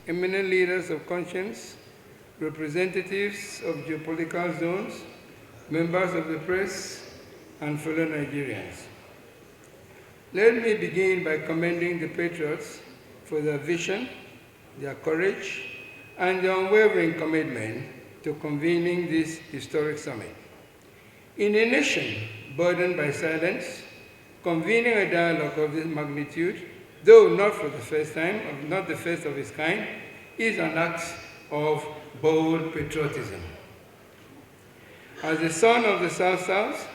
eminent leaders of conscience, representatives of geopolitical zones, members of the press, and fellow Nigerians. Let me begin by commending the Patriots for their vision, their courage, and their unwavering commitment to convening this historic summit. In a nation burdened by silence, convening a dialogue of this magnitude, though not for the first time, not the first of its kind, is an act of bold patriotism. As the son of the South-South,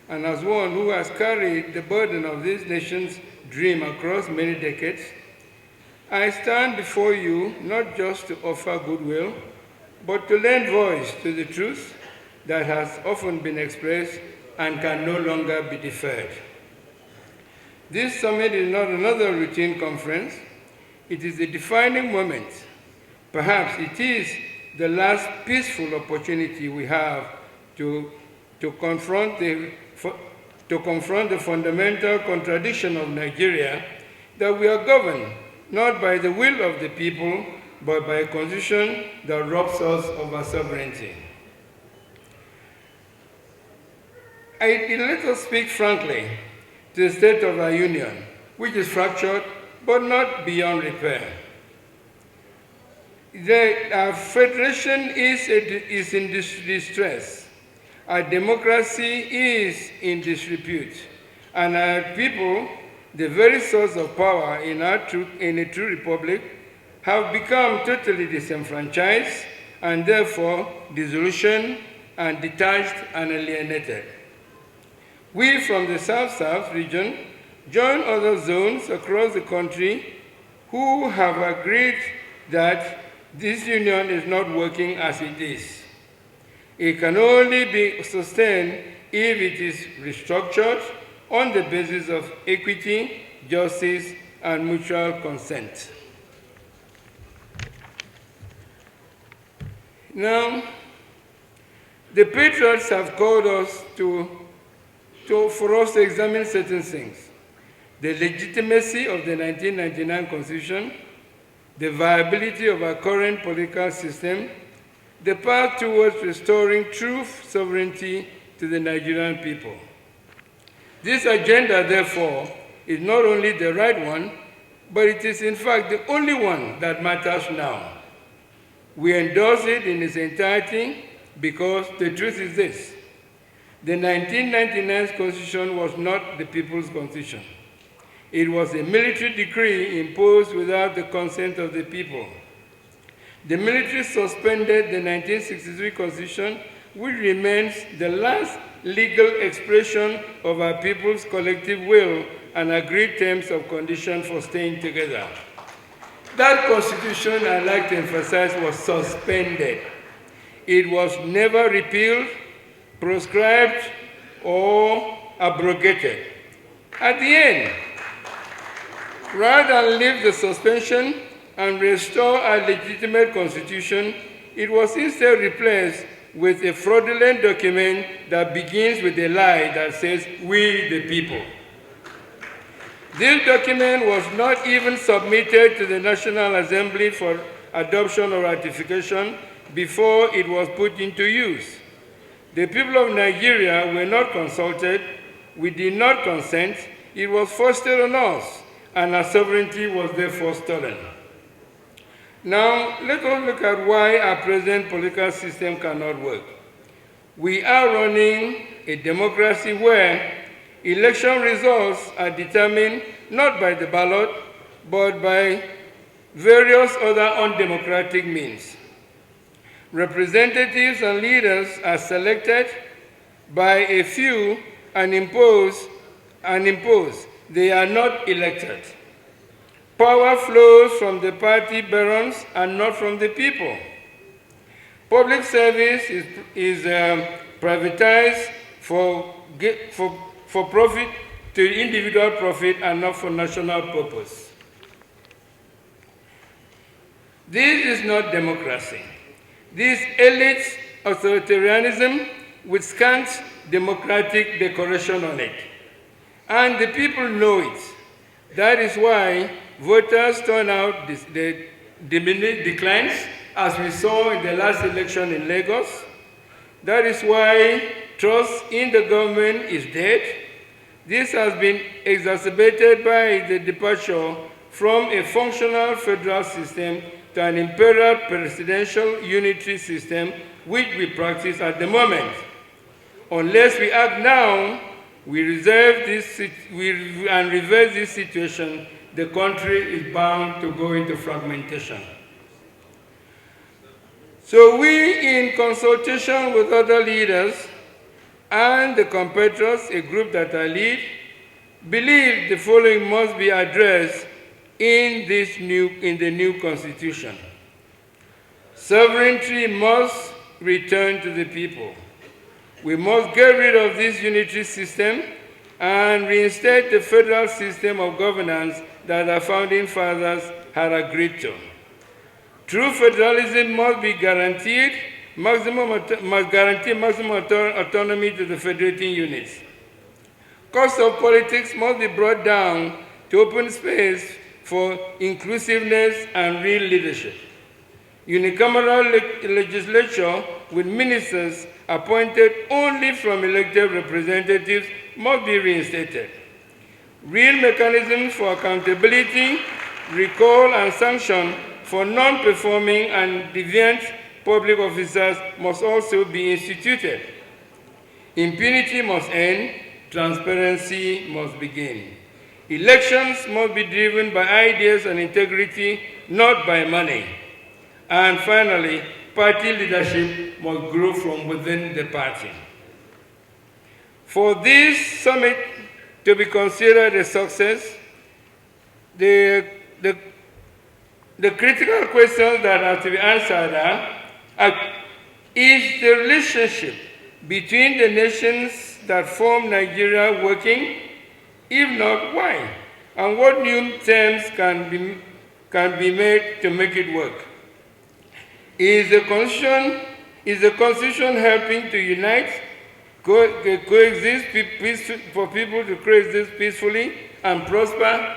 and as one who has carried the burden of this nation's dream across many decades, I stand before you not just to offer goodwill, but to lend voice to the truth that has often been expressed and can no longer be deferred. This summit is not another routine conference. It is a defining moment. Perhaps it is the last peaceful opportunity we have to confront the fundamental contradiction of Nigeria, that we are governed not by the will of the people, but by a constitution that robs us of our sovereignty. Let us speak frankly to the state of our union, which is fractured but not beyond repair. Our federation is in distress. Our democracy is in disrepute, and our people, the very source of power in a true republic, have become totally disenfranchised and therefore disillusioned and detached and alienated. We from the South-South region join other zones across the country who have agreed that this union is not working as it is. It can only be sustained if it is restructured on the basis of equity, justice, and mutual consent. Now, the Patriots have called us for us to examine certain things: the legitimacy of the 1999 Constitution, the viability of our current political system, the path towards restoring true sovereignty to the Nigerian people. This agenda, therefore, is not only the right one, but it is in fact the only one that matters now. We endorse it in its entirety because the truth is this: the 1999 Constitution was not the people's constitution. It was a military decree imposed without the consent of the people. The military suspended the 1963 Constitution, which remains the last legal expression of our people's collective will and agreed terms of condition for staying together. That Constitution, I'd like to emphasize, was suspended. It was never repealed, proscribed, or abrogated. At the end, rather than lift the suspension and restore our legitimate constitution, it was instead replaced with a fraudulent document that begins with a lie that says, "We the people." This document was not even submitted to the National Assembly for adoption or ratification before it was put into use. The people of Nigeria were not consulted, we did not consent, it was foisted on us, and our sovereignty was therefore stolen. Now, let us look at why our present political system cannot work. We are running a democracy where election results are determined not by the ballot, but by various other undemocratic means. Representatives and leaders are selected by a few and imposed. They are not elected. Power flows from the party barons and not from the people. Public service is privatized for profit, to individual profit, and not for national purpose. This is not democracy. This elite authoritarianism with scant democratic decoration on it. And the people know it. That is why voters turn out declines, as we saw in the last election in Lagos. That is why trust in the government is dead. This has been exacerbated by the departure from a functional federal system to an imperial presidential unitary system, which we practice at the moment. Unless we act now, we reverse this situation, the country is bound to go into fragmentation. So we, in consultation with other leaders and the compatriots, a group that I lead, believe the following must be addressed in the new constitution. Sovereignty must return to the people. We must get rid of this unitary system and reinstate the federal system of governance that our founding fathers had agreed to. True federalism must be guaranteed maximum autonomy to the federating units. Cost of politics must be brought down to open space for inclusiveness and real leadership. Unicameral legislature with ministers appointed only from elected representatives must be reinstated. Real mechanisms for accountability, recall, and sanction for non-performing and deviant public officers must also be instituted. Impunity must end, transparency must begin. Elections must be driven by ideas and integrity, not by money. And finally, party leadership must grow from within the party. For this summit to be considered a success, the critical questions that have to be answered are, is the relationship between the nations that form Nigeria working? If not, why? And what new terms can be made to make it work? Is the Constitution helping to unite, coexist, for people to coexist peacefully and prosper?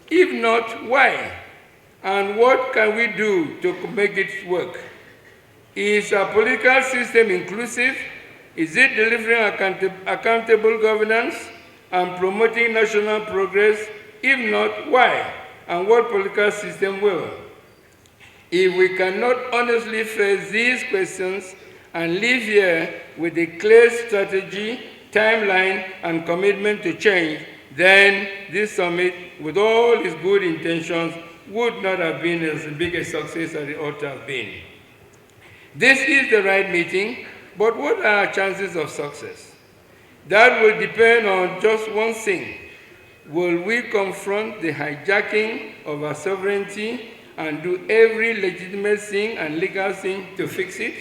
If not, why? And what can we do to make it work? Is our political system inclusive? Is it delivering accountable governance and promoting national progress? If not, why? And what political system will? If we cannot honestly face these questions and live here with a clear strategy, timeline, and commitment to change, then this summit, with all its good intentions, would not have been as big a success as it ought to have been. This is the right meeting, but what are our chances of success? That will depend on just one thing. Will we confront the hijacking of our sovereignty and do every legitimate thing and legal thing to fix it?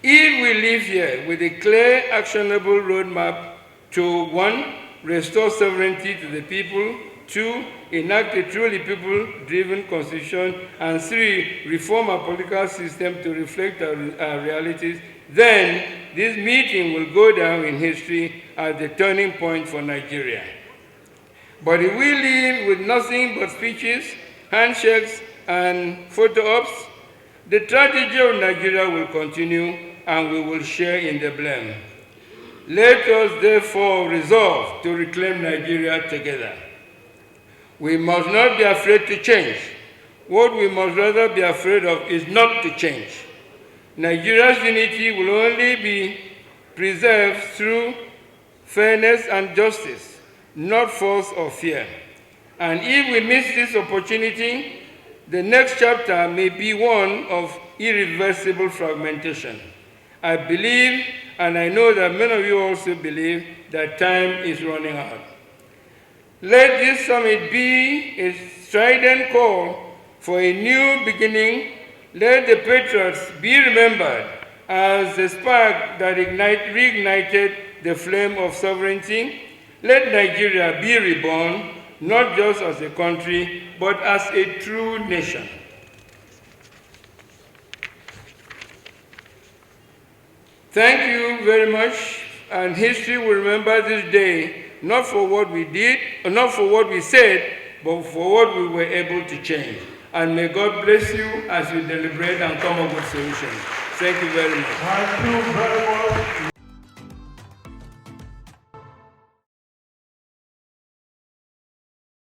If we live here with a clear, actionable roadmap to 1, restore sovereignty to the people, 2, enact a truly people-driven constitution, and 3, reform our political system to reflect our realities, then this meeting will go down in history as the turning point for Nigeria. But if we live with nothing but speeches, handshakes, and photo ops, the tragedy of Nigeria will continue and we will share in the blame. Let us therefore resolve to reclaim Nigeria together. We must not be afraid to change. What we must rather be afraid of is not to change. Nigeria's unity will only be preserved through fairness and justice, not force or fear. And if we miss this opportunity, the next chapter may be one of irreversible fragmentation. I believe, and I know that many of you also believe, that time is running out. Let this summit be a strident call for a new beginning. Let the Patriots be remembered as the spark that reignited the flame of sovereignty. Let Nigeria be reborn, not just as a country, but as a true nation. Thank you very much, and history will remember this day, not for what we did, or not for what we said, but for what we were able to change. And may God bless you as you deliberate and come up with solutions. Thank you very much. Thank you very much.